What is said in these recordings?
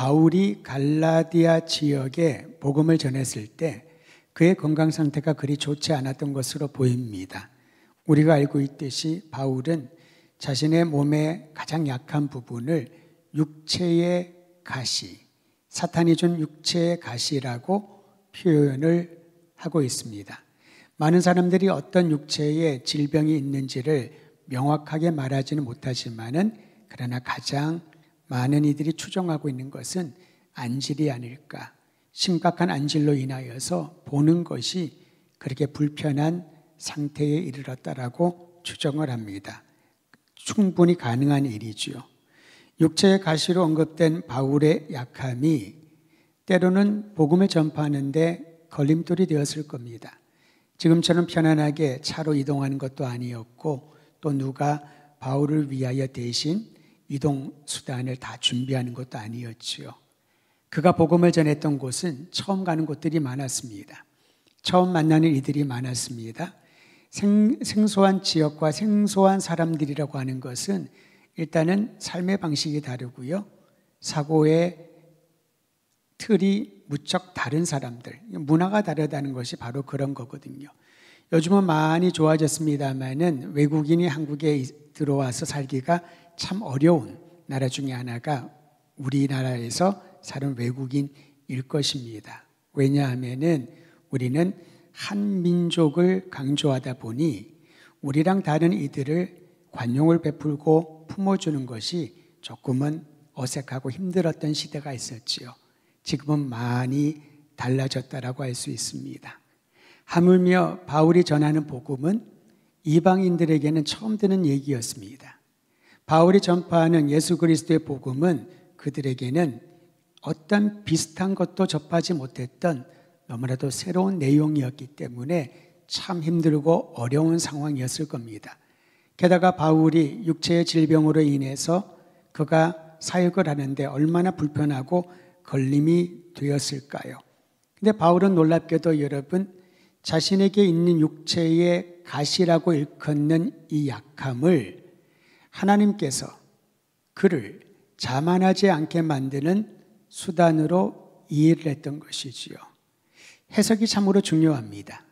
바울이 갈라디아 지역에 복음을 전했을 때 그의 건강 상태가 그리 좋지 않았던 것으로 보입니다. 우리가 알고 있듯이 바울은 자신의 몸의 가장 약한 부분을 육체의 가시, 사탄이 준 육체의 가시라고 표현을 하고 있습니다. 많은 사람들이 어떤 육체의 질병이 있는지를 명확하게 말하지는 못하지만은 그러나 가장 많은 이들이 추정하고 있는 것은 안질이 아닐까. 심각한 안질로 인하여서 보는 것이 그렇게 불편한 상태에 이르렀다라고 추정을 합니다. 충분히 가능한 일이지요. 육체의 가시로 언급된 바울의 약함이 때로는 복음을 전파하는데 걸림돌이 되었을 겁니다. 지금처럼 편안하게 차로 이동하는 것도 아니었고 또 누가 바울을 위하여 대신 이동 수단을 다 준비하는 것도 아니었지요. 그가 복음을 전했던 곳은 처음 가는 곳들이 많았습니다. 처음 만나는 이들이 많았습니다. 생소한 지역과 생소한 사람들이라고 하는 것은 일단은 삶의 방식이 다르고요. 사고의 틀이 무척 다른 사람들, 문화가 다르다는 것이 바로 그런 거거든요. 요즘은 많이 좋아졌습니다만은 외국인이 한국에 들어와서 살기가 참 어려운 나라 중에 하나가 우리나라에서 사는 외국인일 것입니다. 왜냐하면은 우리는 한 민족을 강조하다 보니 우리랑 다른 이들을 관용을 베풀고 품어주는 것이 조금은 어색하고 힘들었던 시대가 있었지요. 지금은 많이 달라졌다라고 할 수 있습니다. 하물며 바울이 전하는 복음은 이방인들에게는 처음 듣는 얘기였습니다. 바울이 전파하는 예수 그리스도의 복음은 그들에게는 어떤 비슷한 것도 접하지 못했던 너무나도 새로운 내용이었기 때문에 참 힘들고 어려운 상황이었을 겁니다. 게다가 바울이 육체의 질병으로 인해서 그가 사역을 하는데 얼마나 불편하고 걸림이 되었을까요? 근데 바울은 놀랍게도 여러분 자신에게 있는 육체의 가시라고 일컫는 이 약함을 하나님께서 그를 자만하지 않게 만드는 수단으로 이해를 했던 것이지요. 해석이 참으로 중요합니다.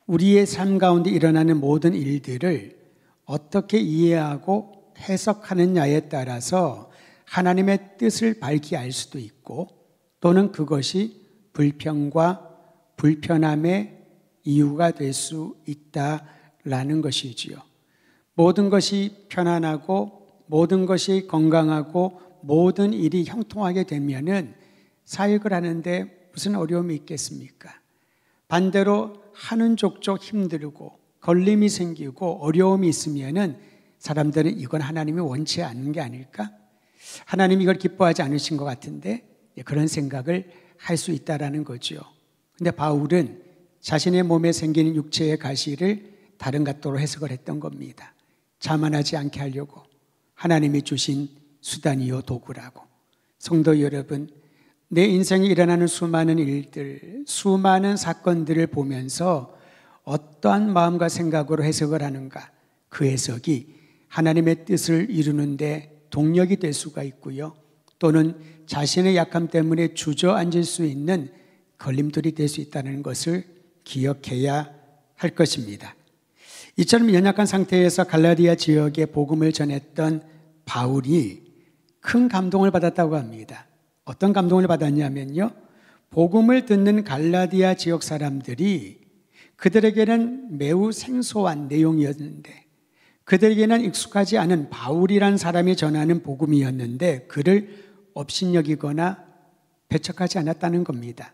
우리의 삶 가운데 일어나는 모든 일들을 어떻게 이해하고 해석하느냐에 따라서 하나님의 뜻을 밝히 알 수도 있고 또는 그것이 불평과 불편함의 이유가 될 수 있다라는 것이지요. 모든 것이 편안하고 모든 것이 건강하고 모든 일이 형통하게 되면은 사역을 하는데 무슨 어려움이 있겠습니까? 반대로 하는 족족 힘들고 걸림이 생기고 어려움이 있으면은 사람들은 이건 하나님이 원치 않는 게 아닐까? 하나님이 이걸 기뻐하지 않으신 것 같은데 그런 생각을 할 수 있다라는 거죠. 근데 바울은 자신의 몸에 생기는 육체의 가시를 다른 각도로 해석을 했던 겁니다. 자만하지 않게 하려고 하나님이 주신 수단이요 도구라고. 성도 여러분, 내 인생에 일어나는 수많은 일들, 수많은 사건들을 보면서 어떠한 마음과 생각으로 해석을 하는가? 그 해석이 하나님의 뜻을 이루는데 동력이 될 수가 있고요. 또는 자신의 약함 때문에 주저앉을 수 있는 걸림돌이 될 수 있다는 것을 기억해야 할 것입니다. 이처럼 연약한 상태에서 갈라디아 지역에 복음을 전했던 바울이 큰 감동을 받았다고 합니다. 어떤 감동을 받았냐면요. 복음을 듣는 갈라디아 지역 사람들이 그들에게는 매우 생소한 내용이었는데 그들에게는 익숙하지 않은 바울이란 사람이 전하는 복음이었는데 그를 업신여기거나 배척하지 않았다는 겁니다.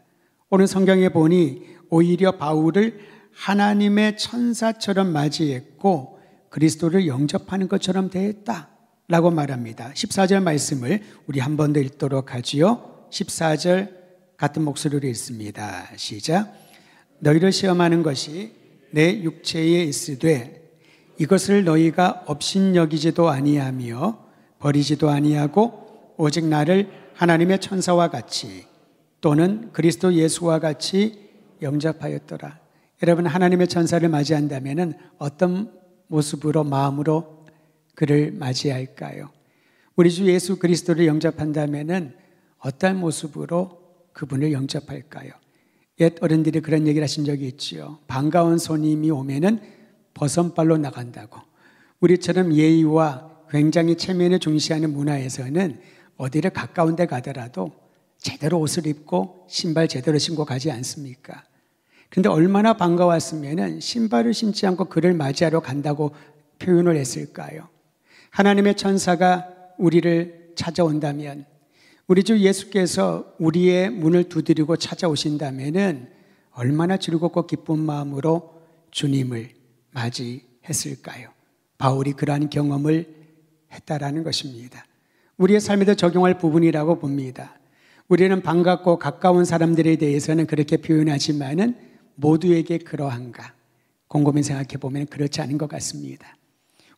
오늘 성경에 보니 오히려 바울을 하나님의 천사처럼 맞이했고 그리스도를 영접하는 것처럼 대했다라고 말합니다. 14절 말씀을 우리 한 번 더 읽도록 하지요. 14절 같은 목소리로 읽습니다. 시작. 너희를 시험하는 것이 내 육체에 있으되 이것을 너희가 업신여기지도 아니하며 버리지도 아니하고 오직 나를 하나님의 천사와 같이 또는 그리스도 예수와 같이 영접하였더라. 여러분 하나님의 천사를 맞이한다면 어떤 모습으로 마음으로 그를 맞이할까요? 우리 주 예수 그리스도를 영접한다면 어떤 모습으로 그분을 영접할까요? 옛 어른들이 그런 얘기를 하신 적이 있지요. 반가운 손님이 오면은 버선발로 나간다고. 우리처럼 예의와 굉장히 체면을 중시하는 문화에서는 어디를 가까운 데 가더라도 제대로 옷을 입고 신발 제대로 신고 가지 않습니까? 그런데 얼마나 반가웠으면 신발을 신지 않고 그를 맞이하러 간다고 표현을 했을까요? 하나님의 천사가 우리를 찾아온다면, 우리 주 예수께서 우리의 문을 두드리고 찾아오신다면 얼마나 즐겁고 기쁜 마음으로 주님을 맞이했을까요? 바울이 그러한 경험을 했다라는 것입니다. 우리의 삶에도 적용할 부분이라고 봅니다. 우리는 반갑고 가까운 사람들에 대해서는 그렇게 표현하지만은 모두에게 그러한가? 곰곰이 생각해 보면 그렇지 않은 것 같습니다.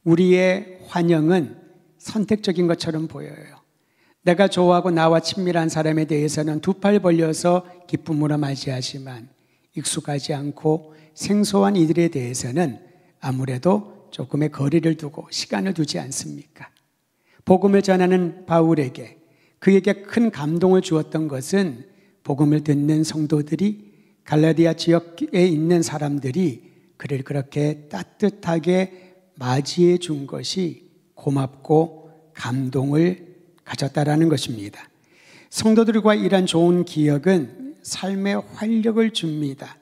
우리의 환영은 선택적인 것처럼 보여요. 내가 좋아하고 나와 친밀한 사람에 대해서는 두 팔 벌려서 기쁨으로 맞이하지만 익숙하지 않고 생소한 이들에 대해서는 아무래도 조금의 거리를 두고 시간을 두지 않습니까? 복음을 전하는 바울에게 그에게 큰 감동을 주었던 것은 복음을 듣는 성도들이 갈라디아 지역에 있는 사람들이 그를 그렇게 따뜻하게 맞이해 준 것이 고맙고 감동을 가졌다라는 것입니다. 성도들과 이런 좋은 기억은 삶의 활력을 줍니다.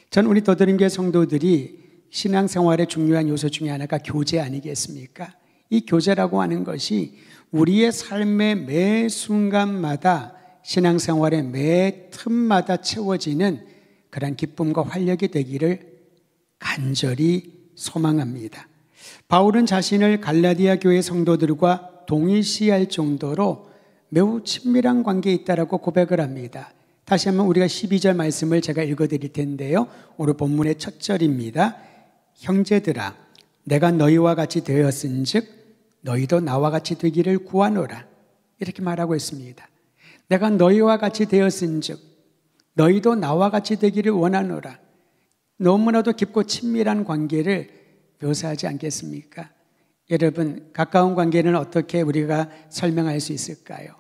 전 우리 더드림교회 성도들이 신앙생활의 중요한 요소 중에 하나가 교제 아니겠습니까? 이 교제라고 하는 것이 우리의 삶의 매 순간마다 신앙생활의 매 틈마다 채워지는 그런 기쁨과 활력이 되기를 간절히 소망합니다. 바울은 자신을 갈라디아 교회 성도들과 동일시할 정도로 매우 친밀한 관계에 있다라고 고백을 합니다. 다시 한번 우리가 12절 말씀을 제가 읽어드릴 텐데요. 오늘 본문의 첫 절입니다. 형제들아, 내가 너희와 같이 되었은즉 너희도 나와 같이 되기를 구하노라. 이렇게 말하고 있습니다. 내가 너희와 같이 되었은즉 너희도 나와 같이 되기를 원하노라. 너무나도 깊고 친밀한 관계를 묘사하지 않겠습니까? 여러분, 가까운 관계는 어떻게 우리가 설명할 수 있을까요?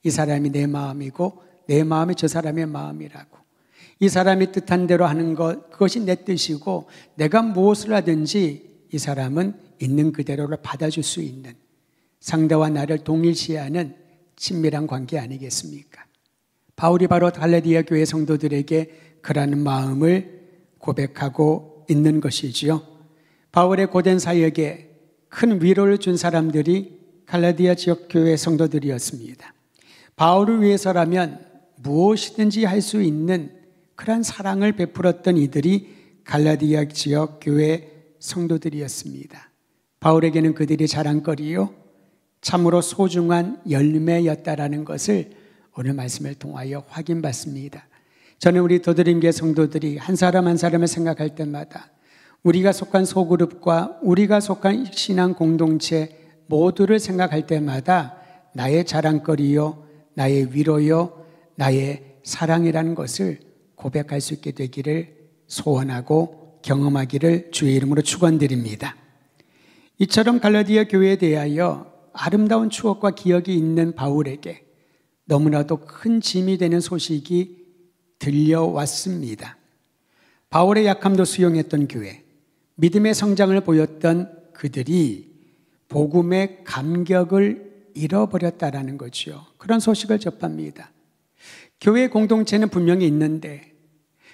이 사람이 내 마음이고 내 마음이 저 사람의 마음이라고. 이 사람이 뜻한 대로 하는 것, 그것이 내 뜻이고 내가 무엇을 하든지 이 사람은 있는 그대로를 받아줄 수 있는, 상대와 나를 동일시하는 친밀한 관계 아니겠습니까? 바울이 바로 갈라디아 교회 성도들에게 그러한 마음을 고백하고 있는 것이지요. 바울의 고된 사역에 큰 위로를 준 사람들이 갈라디아 지역 교회 성도들이었습니다. 바울을 위해서라면 무엇이든지 할 수 있는 그러한 사랑을 베풀었던 이들이 갈라디아 지역 교회 성도들이었습니다. 바울에게는 그들이 자랑거리요 참으로 소중한 열매였다라는 것을 오늘 말씀을 통하여 확인받습니다. 저는 우리 더드림교회 성도들이 한 사람 한 사람을 생각할 때마다 우리가 속한 소그룹과 우리가 속한 신앙 공동체 모두를 생각할 때마다 나의 자랑거리요, 나의 위로요, 나의 사랑이라는 것을 고백할 수 있게 되기를 소원하고 경험하기를 주의 이름으로 축원드립니다. 이처럼 갈라디아 교회에 대하여 아름다운 추억과 기억이 있는 바울에게 너무나도 큰 짐이 되는 소식이 들려왔습니다. 바울의 약함도 수용했던 교회, 믿음의 성장을 보였던 그들이 복음의 감격을 잃어버렸다라는 거죠. 그런 소식을 접합니다. 교회 공동체는 분명히 있는데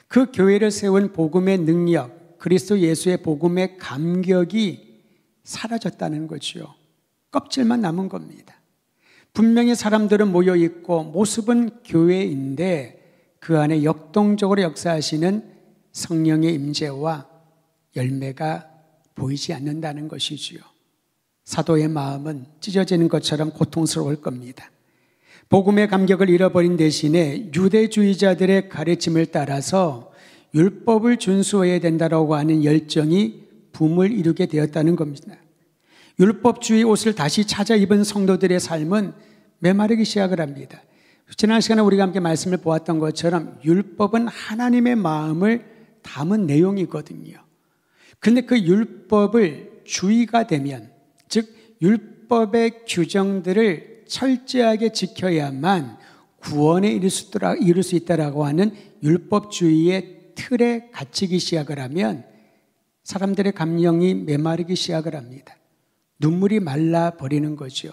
그 교회를 세운 복음의 능력, 그리스도 예수의 복음의 감격이 사라졌다는 거죠. 껍질만 남은 겁니다. 분명히 사람들은 모여 있고 모습은 교회인데 그 안에 역동적으로 역사하시는 성령의 임재와 열매가 보이지 않는다는 것이지요. 사도의 마음은 찢어지는 것처럼 고통스러울 겁니다. 복음의 감격을 잃어버린 대신에 유대주의자들의 가르침을 따라서 율법을 준수해야 된다고 하는 열정이 붐을 이루게 되었다는 겁니다. 율법주의 옷을 다시 찾아 입은 성도들의 삶은 메마르기 시작을 합니다. 지난 시간에 우리가 함께 말씀을 보았던 것처럼 율법은 하나님의 마음을 담은 내용이거든요. 그런데 그 율법을 주의가 되면, 즉 율법의 규정들을 철저하게 지켜야만 구원에 이룰 수 있다라고 하는 율법주의의 틀에 갇히기 시작을 하면 사람들의 감정이 메마르기 시작을 합니다. 눈물이 말라버리는 거죠.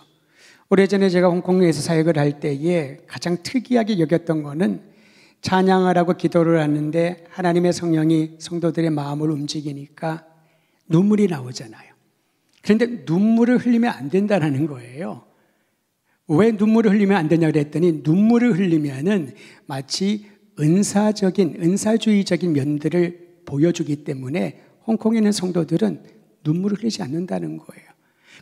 오래전에 제가 홍콩에서 사역을 할 때에 가장 특이하게 여겼던 거는 찬양을 하고 기도를 하는데 하나님의 성령이 성도들의 마음을 움직이니까 눈물이 나오잖아요. 그런데 눈물을 흘리면 안 된다는 거예요. 왜 눈물을 흘리면 안 되냐고 그랬더니 눈물을 흘리면은 마치 은사주의적인 면들을 보여주기 때문에 홍콩에 있는 성도들은 눈물을 흘리지 않는다는 거예요.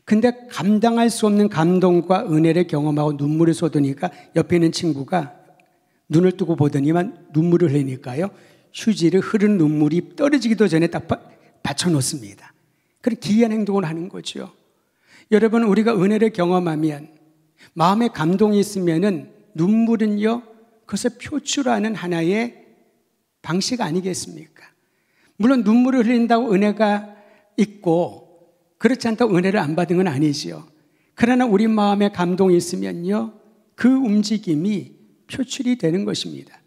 근데 감당할 수 없는 감동과 은혜를 경험하고 눈물을 쏟으니까 옆에 있는 친구가 눈을 뜨고 보더니만 눈물을 흘리니까요. 휴지를 흐른 눈물이 떨어지기도 전에 딱 받쳐놓습니다. 그런 기이한 행동을 하는 거죠. 여러분, 우리가 은혜를 경험하면 마음에 감동이 있으면은 눈물은요, 그것을 표출하는 하나의 방식 아니겠습니까? 물론 눈물을 흘린다고 은혜가 있고 그렇지 않다고 은혜를 안 받은 건 아니지요. 그러나 우리 마음에 감동이 있으면요, 그 움직임이 표출이 되는 것입니다.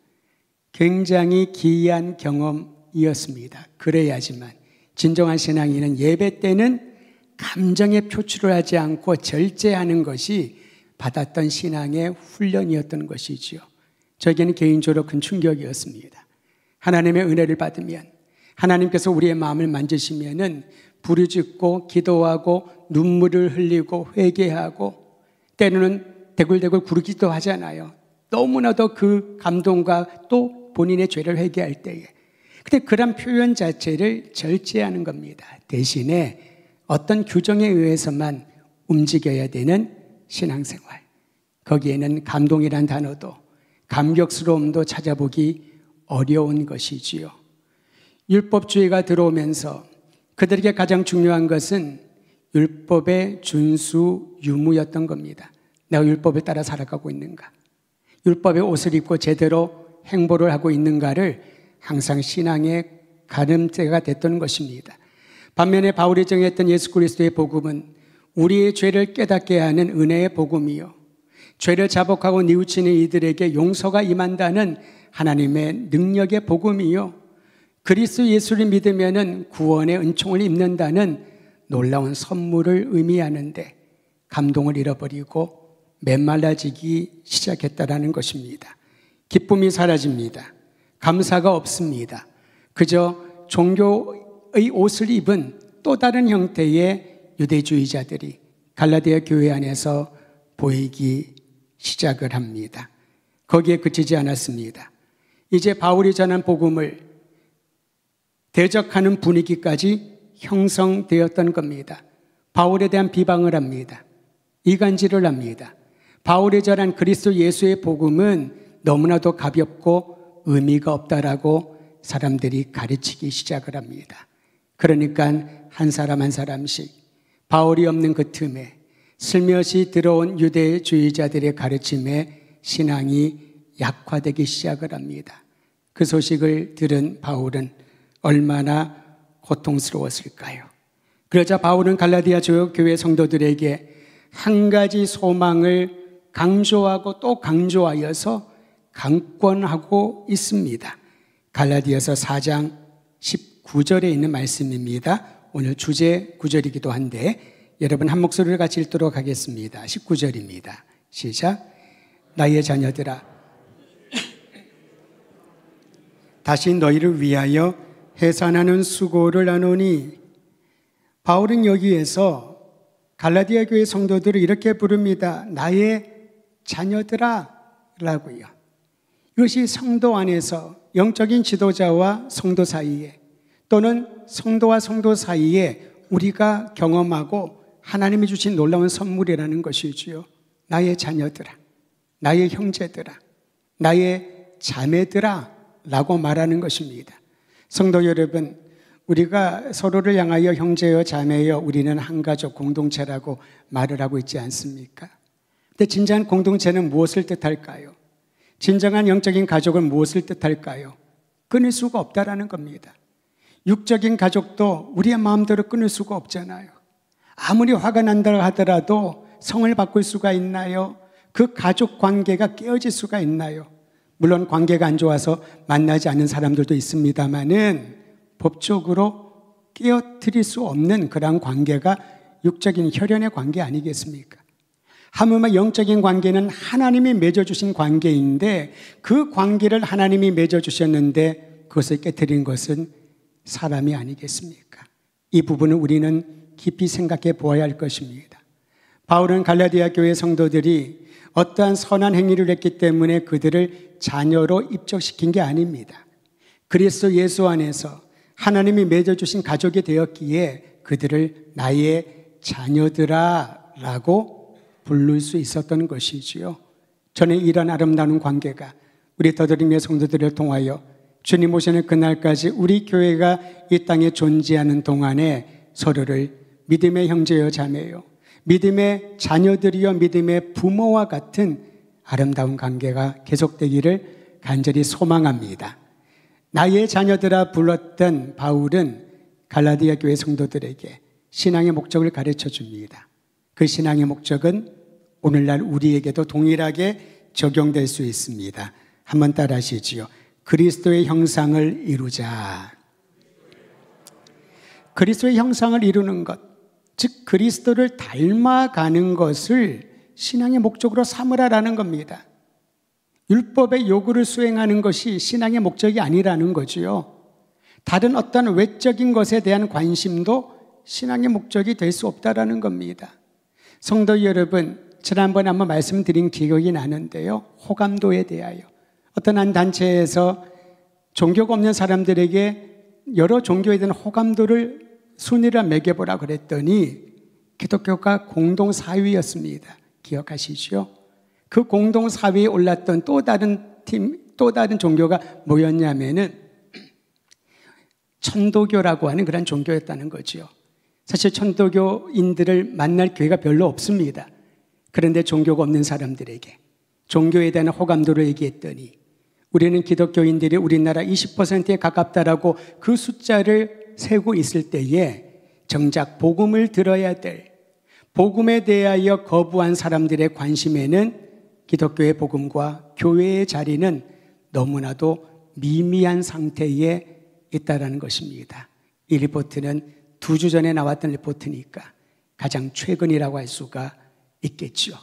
굉장히 기이한 경험이었습니다. 그래야지만 진정한 신앙인은 예배 때는 감정의 표출을 하지 않고 절제하는 것이 받았던 신앙의 훈련이었던 것이지요. 저에게는 개인적으로 큰 충격이었습니다. 하나님의 은혜를 받으면 하나님께서 우리의 마음을 만지시면은 부르짖고 기도하고 눈물을 흘리고 회개하고 때로는 대굴대굴 구르기도 하잖아요. 너무나도 그 감동과 또 본인의 죄를 회개할 때에. 근데 그런 표현 자체를 절제하는 겁니다. 대신에 어떤 규정에 의해서만 움직여야 되는 신앙생활. 거기에는 감동이란 단어도 감격스러움도 찾아보기 어려운 것이지요. 율법주의가 들어오면서 그들에게 가장 중요한 것은 율법의 준수 유무였던 겁니다. 내가 율법을 따라 살아가고 있는가? 율법의 옷을 입고 제대로 행보를 하고 있는가를 항상 신앙의 가늠대가 됐던 것입니다. 반면에 바울이 정했던 예수 그리스도의 복음은 우리의 죄를 깨닫게 하는 은혜의 복음이요, 죄를 자복하고 뉘우치는 이들에게 용서가 임한다는 하나님의 능력의 복음이요, 그리스도 예수를 믿으면 구원의 은총을 입는다는 놀라운 선물을 의미하는데 감동을 잃어버리고 메말라지기 시작했다라는 것입니다. 기쁨이 사라집니다. 감사가 없습니다. 그저 종교의 옷을 입은 또 다른 형태의 유대주의자들이 갈라디아 교회 안에서 보이기 시작을 합니다. 거기에 그치지 않았습니다. 이제 바울이 전한 복음을 대적하는 분위기까지 형성되었던 겁니다. 바울에 대한 비방을 합니다. 이간질을 합니다. 바울이 전한 그리스도 예수의 복음은 너무나도 가볍고 의미가 없다라고 사람들이 가르치기 시작을 합니다. 그러니까 한 사람 한 사람씩 바울이 없는 그 틈에 슬며시 들어온 유대주의자들의 가르침에 신앙이 약화되기 시작을 합니다. 그 소식을 들은 바울은 얼마나 고통스러웠을까요? 그러자 바울은 갈라디아 교회 성도들에게 한 가지 소망을 강조하고 또 강조하여서 강권하고 있습니다. 갈라디아서 4장 19절에 있는 말씀입니다. 오늘 주제 구절이기도 한데 여러분 한 목소리를 같이 읽도록 하겠습니다. 19절입니다. 시작. 나의 자녀들아, 다시 너희를 위하여 해산하는 수고를 하노니. 바울은 여기에서 갈라디아 교회 성도들을 이렇게 부릅니다. 나의 자녀들아 라고요. 이것이 성도 안에서 영적인 지도자와 성도 사이에 또는 성도와 성도 사이에 우리가 경험하고 하나님이 주신 놀라운 선물이라는 것이지요. 나의 자녀들아, 나의 형제들아, 나의 자매들아 라고 말하는 것입니다. 성도 여러분, 우리가 서로를 향하여 형제여 자매여 우리는 한 가족 공동체라고 말을 하고 있지 않습니까? 근데 진정한 공동체는 무엇을 뜻할까요? 진정한 영적인 가족은 무엇을 뜻할까요? 끊을 수가 없다라는 겁니다. 육적인 가족도 우리의 마음대로 끊을 수가 없잖아요. 아무리 화가 난다 하더라도 성을 바꿀 수가 있나요? 그 가족 관계가 깨어질 수가 있나요? 물론 관계가 안 좋아서 만나지 않는 사람들도 있습니다만은 법적으로 깨어뜨릴 수 없는 그런 관계가 육적인 혈연의 관계 아니겠습니까? 하물며 영적인 관계는 하나님이 맺어주신 관계인데 그 관계를 하나님이 맺어주셨는데 그것을 깨뜨린 것은 사람이 아니겠습니까? 이 부분을 우리는 깊이 생각해 보아야 할 것입니다. 바울은 갈라디아 교회 성도들이 어떠한 선한 행위를 했기 때문에 그들을 자녀로 입적시킨 게 아닙니다. 그리스도 예수 안에서 하나님이 맺어주신 가족이 되었기에 그들을 나의 자녀들아 라고 부를 수 있었던 것이지요. 저는 이런 아름다운 관계가 우리 더드림의 성도들을 통하여 주님 오시는 그날까지 우리 교회가 이 땅에 존재하는 동안에 서로를 믿음의 형제여 자매요, 믿음의 자녀들이여 믿음의 부모와 같은 아름다운 관계가 계속되기를 간절히 소망합니다. 나의 자녀들아 불렀던 바울은 갈라디아 교회 성도들에게 신앙의 목적을 가르쳐 줍니다. 그 신앙의 목적은 오늘날 우리에게도 동일하게 적용될 수 있습니다. 한번 따라 하시지요. 그리스도의 형상을 이루자. 그리스도의 형상을 이루는 것, 즉 그리스도를 닮아가는 것을 신앙의 목적으로 삼으라라는 겁니다. 율법의 요구를 수행하는 것이 신앙의 목적이 아니라는 거지요. 다른 어떤 외적인 것에 대한 관심도 신앙의 목적이 될 수 없다라는 겁니다. 성도 여러분, 지난번에 한번 말씀드린 기억이 나는데요. 호감도에 대하여 어떤 한 단체에서 종교가 없는 사람들에게 여러 종교에 대한 호감도를 순위를 매겨보라 그랬더니 기독교가 공동 4위였습니다. 기억하시죠? 그 공동 4위에 올랐던 또 다른 종교가 뭐였냐면은 천도교라고 하는 그런 종교였다는 거죠. 사실 천도교인들을 만날 기회가 별로 없습니다. 그런데 종교가 없는 사람들에게 종교에 대한 호감도를 얘기했더니 우리는 기독교인들이 우리나라 20%에 가깝다라고 그 숫자를 세고 있을 때에 정작 복음을 들어야 될, 복음에 대하여 거부한 사람들의 관심에는 기독교의 복음과 교회의 자리는 너무나도 미미한 상태에 있다라는 것입니다. 이 리포트는 2주 전에 나왔던 리포트니까 가장 최근이라고 할 수가 있겠죠.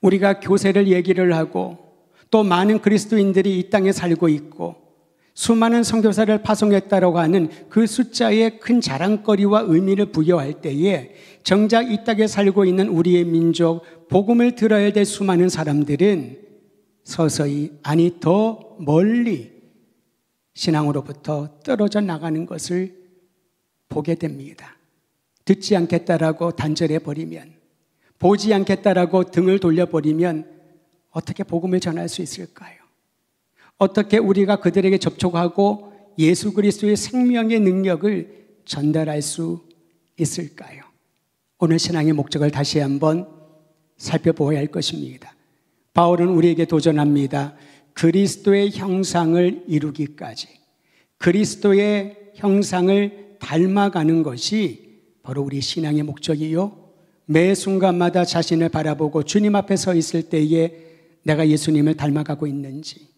우리가 교세를 얘기를 하고 또 많은 그리스도인들이 이 땅에 살고 있고 수많은 선교사를 파송했다라고 하는 그 숫자에 큰 자랑거리와 의미를 부여할 때에 정작 이 땅에 살고 있는 우리의 민족, 복음을 들어야 될 수많은 사람들은 서서히, 아니 더 멀리 신앙으로부터 떨어져 나가는 것을 보게 됩니다. 듣지 않겠다라고 단절해버리면, 보지 않겠다라고 등을 돌려버리면 어떻게 복음을 전할 수 있을까요? 어떻게 우리가 그들에게 접촉하고 예수 그리스도의 생명의 능력을 전달할 수 있을까요? 오늘 신앙의 목적을 다시 한번 살펴보아야 할 것입니다. 바울은 우리에게 도전합니다. 그리스도의 형상을 이루기까지, 그리스도의 형상을 닮아가는 것이 바로 우리 신앙의 목적이요, 매 순간마다 자신을 바라보고 주님 앞에 서 있을 때에 내가 예수님을 닮아가고 있는지,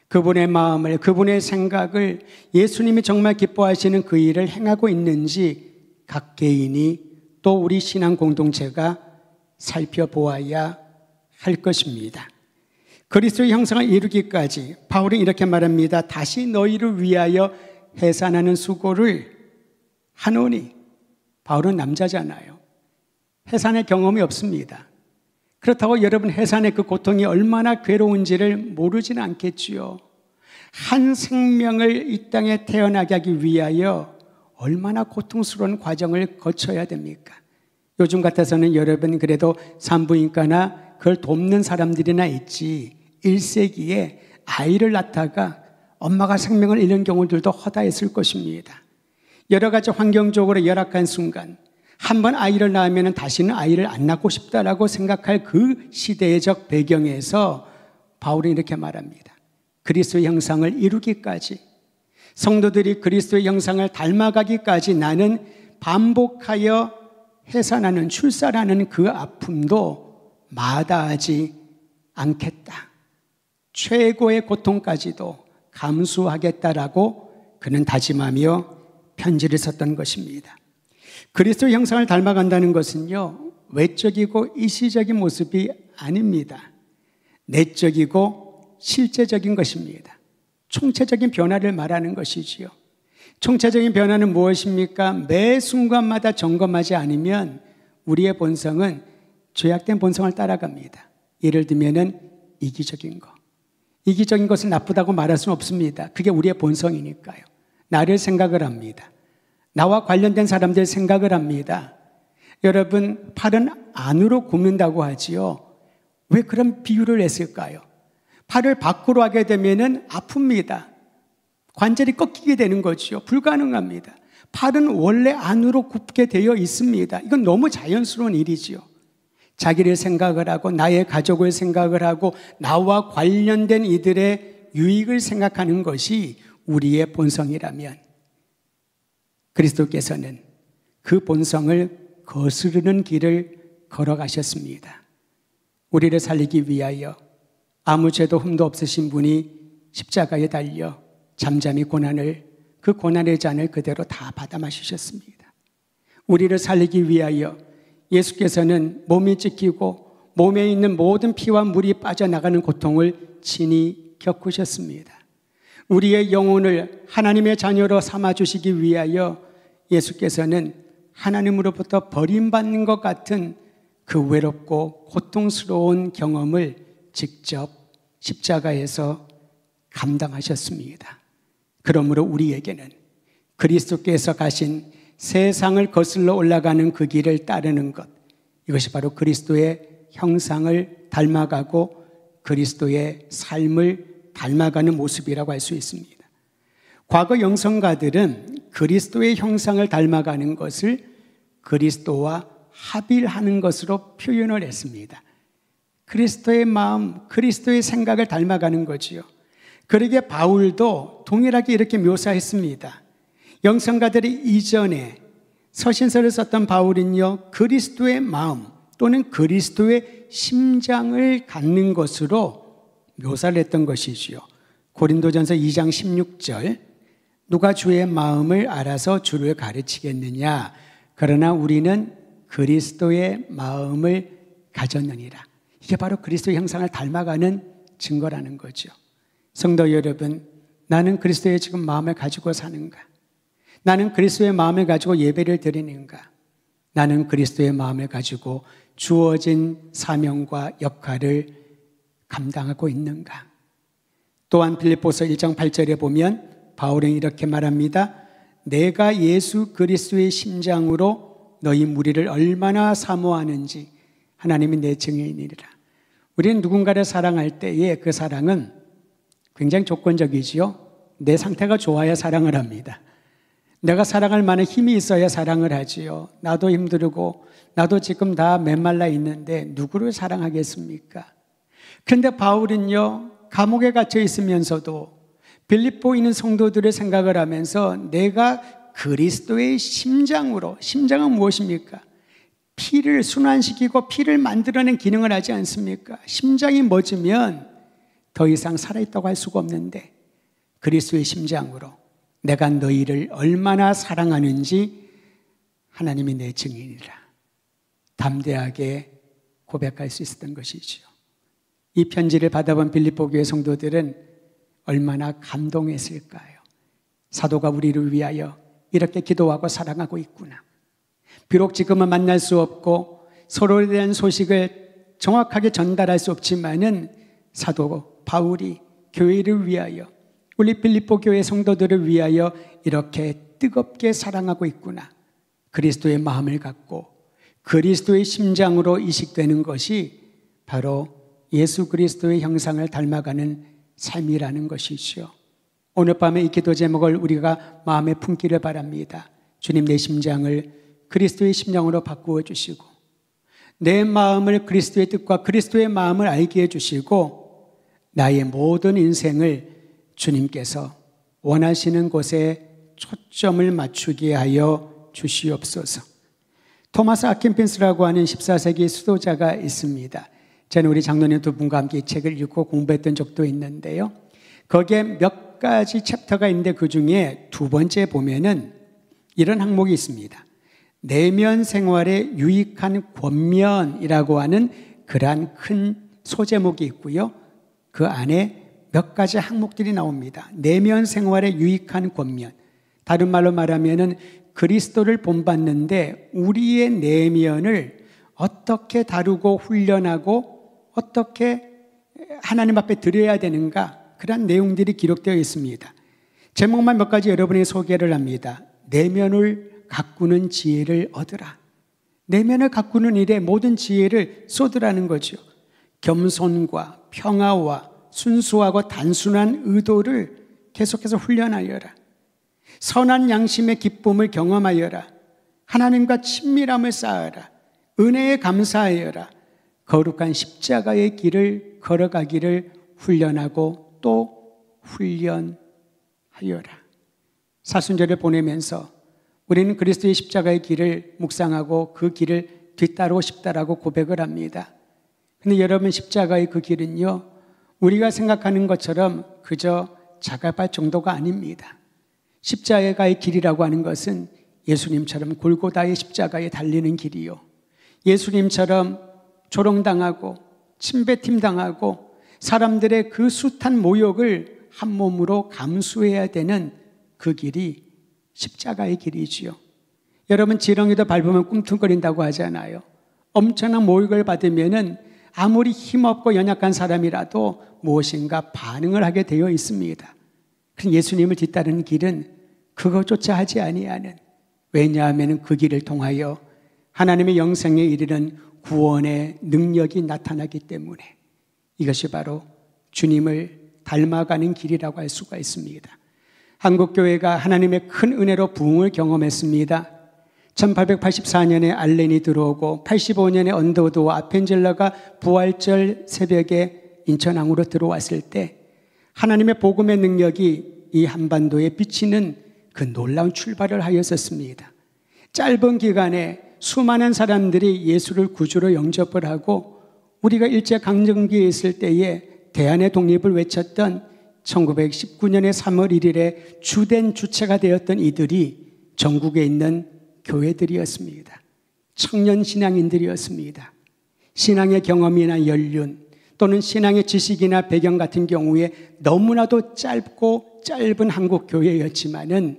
그분의 마음을, 그분의 생각을, 예수님이 정말 기뻐하시는 그 일을 행하고 있는지 각 개인이 또 우리 신앙 공동체가 살펴보아야 할 것입니다. 그리스도의 형상을 이루기까지 바울은 이렇게 말합니다. 다시 너희를 위하여 해산하는 수고를 하노니. 바울은 남자잖아요. 해산의 경험이 없습니다. 그렇다고 여러분 해산의 그 고통이 얼마나 괴로운지를 모르지는 않겠지요. 한 생명을 이 땅에 태어나게 하기 위하여 얼마나 고통스러운 과정을 거쳐야 됩니까? 요즘 같아서는 여러분 그래도 산부인과나 그걸 돕는 사람들이나 있지, 1세기에 아이를 낳다가 엄마가 생명을 잃는 경우들도 허다했을 것입니다. 여러 가지 환경적으로 열악한 순간 한번 아이를 낳으면 다시는 아이를 안 낳고 싶다라고 생각할 그 시대적 배경에서 바울은 이렇게 말합니다. 그리스도의 형상을 이루기까지, 성도들이 그리스도의 형상을 닮아가기까지 나는 반복하여 해산하는, 출산하는 그 아픔도 마다하지 않겠다. 최고의 고통까지도 감수하겠다라고 그는 다짐하며 편지를 썼던 것입니다. 그리스도의 형상을 닮아간다는 것은요, 외적이고 일시적인 모습이 아닙니다. 내적이고 실제적인 것입니다. 총체적인 변화를 말하는 것이지요. 총체적인 변화는 무엇입니까? 매 순간마다 점검하지 않으면 우리의 본성은 죄악된 본성을 따라갑니다. 예를 들면은 이기적인 것. 이기적인 것은 나쁘다고 말할 수는 없습니다. 그게 우리의 본성이니까요. 나를 생각을 합니다. 나와 관련된 사람들 생각을 합니다. 여러분, 팔은 안으로 굽는다고 하지요. 왜 그런 비유를 했을까요? 팔을 밖으로 하게 되면은 아픕니다. 관절이 꺾이게 되는 거지요. 불가능합니다. 팔은 원래 안으로 굽게 되어 있습니다. 이건 너무 자연스러운 일이지요. 자기를 생각을 하고 나의 가족을 생각을 하고 나와 관련된 이들의 유익을 생각하는 것이 우리의 본성이라면 그리스도께서는 그 본성을 거스르는 길을 걸어가셨습니다. 우리를 살리기 위하여 아무 죄도 흠도 없으신 분이 십자가에 달려 잠잠히 그 고난의 잔을 그대로 다 받아 마시셨습니다. 우리를 살리기 위하여 예수께서는 몸이 찢기고 몸에 있는 모든 피와 물이 빠져나가는 고통을 친히 겪으셨습니다. 우리의 영혼을 하나님의 자녀로 삼아주시기 위하여 예수께서는 하나님으로부터 버림받는 것 같은 그 외롭고 고통스러운 경험을 직접 십자가에서 감당하셨습니다. 그러므로 우리에게는 그리스도께서 가신 세상을 거슬러 올라가는 그 길을 따르는 것, 이것이 바로 그리스도의 형상을 닮아가고 그리스도의 삶을 닮아가는 모습이라고 할 수 있습니다. 과거 영성가들은 그리스도의 형상을 닮아가는 것을 그리스도와 합일하는 것으로 표현을 했습니다. 그리스도의 마음, 그리스도의 생각을 닮아가는 거지요. 그러기에 바울도 동일하게 이렇게 묘사했습니다. 영성가들이 이전에 서신서를 썼던 바울은요, 그리스도의 마음 또는 그리스도의 심장을 갖는 것으로 묘사를 했던 것이지요. 고린도전서 2장 16절, 누가 주의 마음을 알아서 주를 가르치겠느냐? 그러나 우리는 그리스도의 마음을 가졌느니라. 이게 바로 그리스도의 형상을 닮아가는 증거라는 거죠. 성도 여러분, 나는 그리스도의 지금 마음을 가지고 사는가? 나는 그리스도의 마음을 가지고 예배를 드리는가? 나는 그리스도의 마음을 가지고 주어진 사명과 역할을 감당하고 있는가? 또한 빌립보서 1장 8절에 보면 바울은 이렇게 말합니다. 내가 예수 그리스도의 심장으로 너희 무리를 얼마나 사모하는지 하나님이 내 증인이니라. 우리는 누군가를 사랑할 때에 그 사랑은 굉장히 조건적이지요. 내 상태가 좋아야 사랑을 합니다. 내가 사랑할 만한 힘이 있어야 사랑을 하지요. 나도 힘들고 나도 지금 다 메말라 있는데 누구를 사랑하겠습니까? 그런데 바울은요, 감옥에 갇혀 있으면서도 빌립보에 있는 성도들의 생각을 하면서 내가 그리스도의 심장으로, 심장은 무엇입니까? 피를 순환시키고 피를 만들어낸 기능을 하지 않습니까? 심장이 멎으면 더 이상 살아있다고 할 수가 없는데 그리스도의 심장으로 내가 너희를 얼마나 사랑하는지 하나님이 내 증인이라 담대하게 고백할 수 있었던 것이죠. 이 편지를 받아본 빌립보 교회 성도들은 얼마나 감동했을까요? 사도가 우리를 위하여 이렇게 기도하고 사랑하고 있구나. 비록 지금은 만날 수 없고 서로에 대한 소식을 정확하게 전달할 수 없지만은 사도 바울이 교회를 위하여 우리 빌립보 교회 성도들을 위하여 이렇게 뜨겁게 사랑하고 있구나. 그리스도의 마음을 갖고 그리스도의 심장으로 이식되는 것이 바로 예수 그리스도의 형상을 닮아가는 삶이라는 것이죠. 오늘 밤에 이 기도 제목을 우리가 마음에 품기를 바랍니다. 주님, 내 심장을 그리스도의 심장으로 바꾸어 주시고 내 마음을 그리스도의 뜻과 그리스도의 마음을 알게 해주시고 나의 모든 인생을 주님께서 원하시는 곳에 초점을 맞추게 하여 주시옵소서. 토마스 아킨핀스라고 하는 14세기 수도자가 있습니다. 저는 우리 장로님 두 분과 함께 이 책을 읽고 공부했던 적도 있는데요. 거기에 몇 가지 챕터가 있는데 그 중에 두 번째 보면은 이런 항목이 있습니다. 내면 생활에 유익한 권면이라고 하는 그러한 큰 소제목이 있고요. 그 안에 몇 가지 항목들이 나옵니다. 내면 생활에 유익한 권면. 다른 말로 말하면은 그리스도를 본받는데 우리의 내면을 어떻게 다루고 훈련하고 어떻게 하나님 앞에 드려야 되는가, 그런 내용들이 기록되어 있습니다. 제목만 몇 가지 여러분이 소개를 합니다. 내면을 가꾸는 지혜를 얻으라. 내면을 가꾸는 일에 모든 지혜를 쏟으라는 거죠. 겸손과 평화와 순수하고 단순한 의도를 계속해서 훈련하여라. 선한 양심의 기쁨을 경험하여라. 하나님과 친밀함을 쌓아라. 은혜에 감사하여라. 거룩한 십자가의 길을 걸어가기를 훈련하고 또 훈련하여라. 사순절을 보내면서 우리는 그리스도의 십자가의 길을 묵상하고 그 길을 뒤따르고 싶다라고 고백을 합니다. 근데 여러분, 십자가의 그 길은요, 우리가 생각하는 것처럼 그저 자갈밭 정도가 아닙니다. 십자가의 길이라고 하는 것은 예수님처럼 골고다의 십자가에 달리는 길이요, 예수님처럼 조롱당하고 침뱉임당하고 사람들의 그 숱한 모욕을 한 몸으로 감수해야 되는 그 길이 십자가의 길이지요. 여러분, 지렁이도 밟으면 꿈틀거린다고 하잖아요. 엄청난 모욕을 받으면은 아무리 힘없고 연약한 사람이라도 무엇인가 반응을 하게 되어 있습니다. 그럼 예수님을 뒤따르는 길은 그것조차 하지 아니하는, 왜냐하면 그 길을 통하여 하나님의 영생에 이르는 구원의 능력이 나타나기 때문에 이것이 바로 주님을 닮아가는 길이라고 할 수가 있습니다. 한국교회가 하나님의 큰 은혜로 부흥을 경험했습니다. 1884년에 알렌이 들어오고 85년에 언더우드와 아펜젤러가 부활절 새벽에 인천항으로 들어왔을 때 하나님의 복음의 능력이 이 한반도에 비치는 그 놀라운 출발을 하였었습니다. 짧은 기간에 수많은 사람들이 예수를 구주로 영접을 하고, 우리가 일제강점기에 있을 때에 대한의 독립을 외쳤던 1919년의 3월 1일에 주된 주체가 되었던 이들이 전국에 있는 교회들이었습니다. 청년 신앙인들이었습니다. 신앙의 경험이나 연륜 또는 신앙의 지식이나 배경 같은 경우에 너무나도 짧고 짧은 한국 교회였지만은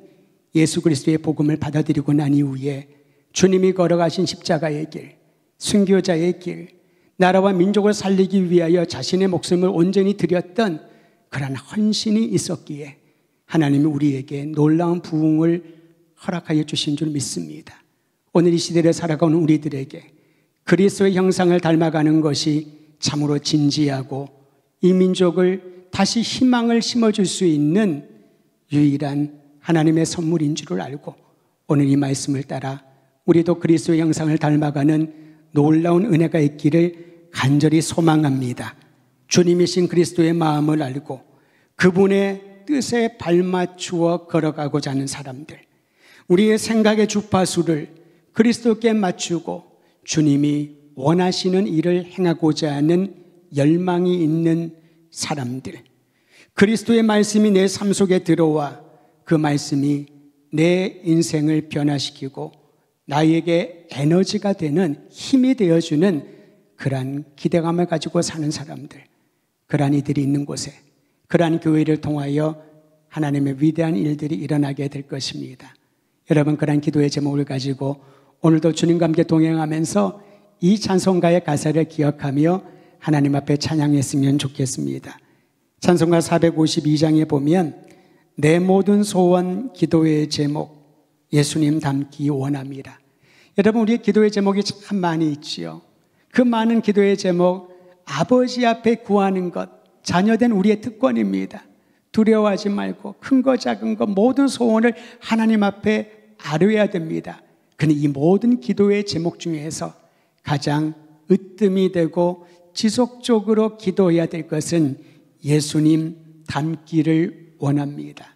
예수 그리스도의 복음을 받아들이고 난 이후에 주님이 걸어가신 십자가의 길, 순교자의 길, 나라와 민족을 살리기 위하여 자신의 목숨을 온전히 드렸던 그런 헌신이 있었기에 하나님이 우리에게 놀라운 부흥을 허락하여 주신 줄 믿습니다. 오늘 이 시대를 살아가는 우리들에게 그리스도의 형상을 닮아가는 것이 참으로 진지하고 이 민족을 다시 희망을 심어줄 수 있는 유일한 하나님의 선물인 줄을 알고, 오늘 이 말씀을 따라 우리도 그리스도의 형상을 닮아가는 놀라운 은혜가 있기를 간절히 소망합니다. 주님이신 그리스도의 마음을 알고 그분의 뜻에 발맞추어 걸어가고자 하는 사람들, 우리의 생각의 주파수를 그리스도께 맞추고 주님이 원하시는 일을 행하고자 하는 열망이 있는 사람들, 그리스도의 말씀이 내 삶 속에 들어와 그 말씀이 내 인생을 변화시키고 나에게 에너지가 되는 힘이 되어주는 그러한 기대감을 가지고 사는 사람들, 그러한 이들이 있는 곳에 그러한 교회를 통하여 하나님의 위대한 일들이 일어나게 될 것입니다. 여러분, 그러한 기도의 제목을 가지고 오늘도 주님과 함께 동행하면서 이 찬송가의 가사를 기억하며 하나님 앞에 찬양했으면 좋겠습니다. 찬송가 452장에 보면 내 모든 소원 기도의 제목 예수님 닮기 원합니다. 여러분, 우리의 기도의 제목이 참 많이 있지요. 그 많은 기도의 제목, 아버지 앞에 구하는 것, 자녀된 우리의 특권입니다. 두려워하지 말고 큰 거 작은 거 모든 소원을 하나님 앞에 아뢰어야 됩니다. 그런데 이 모든 기도의 제목 중에서 가장 으뜸이 되고 지속적으로 기도해야 될 것은 예수님 닮기를 원합니다.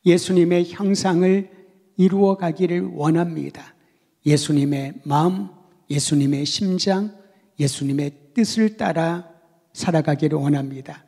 예수님의 형상을 이루어 가기를 원합니다. 예수님의 마음, 예수님의 심장, 예수님의 뜻을 따라 살아가기를 원합니다.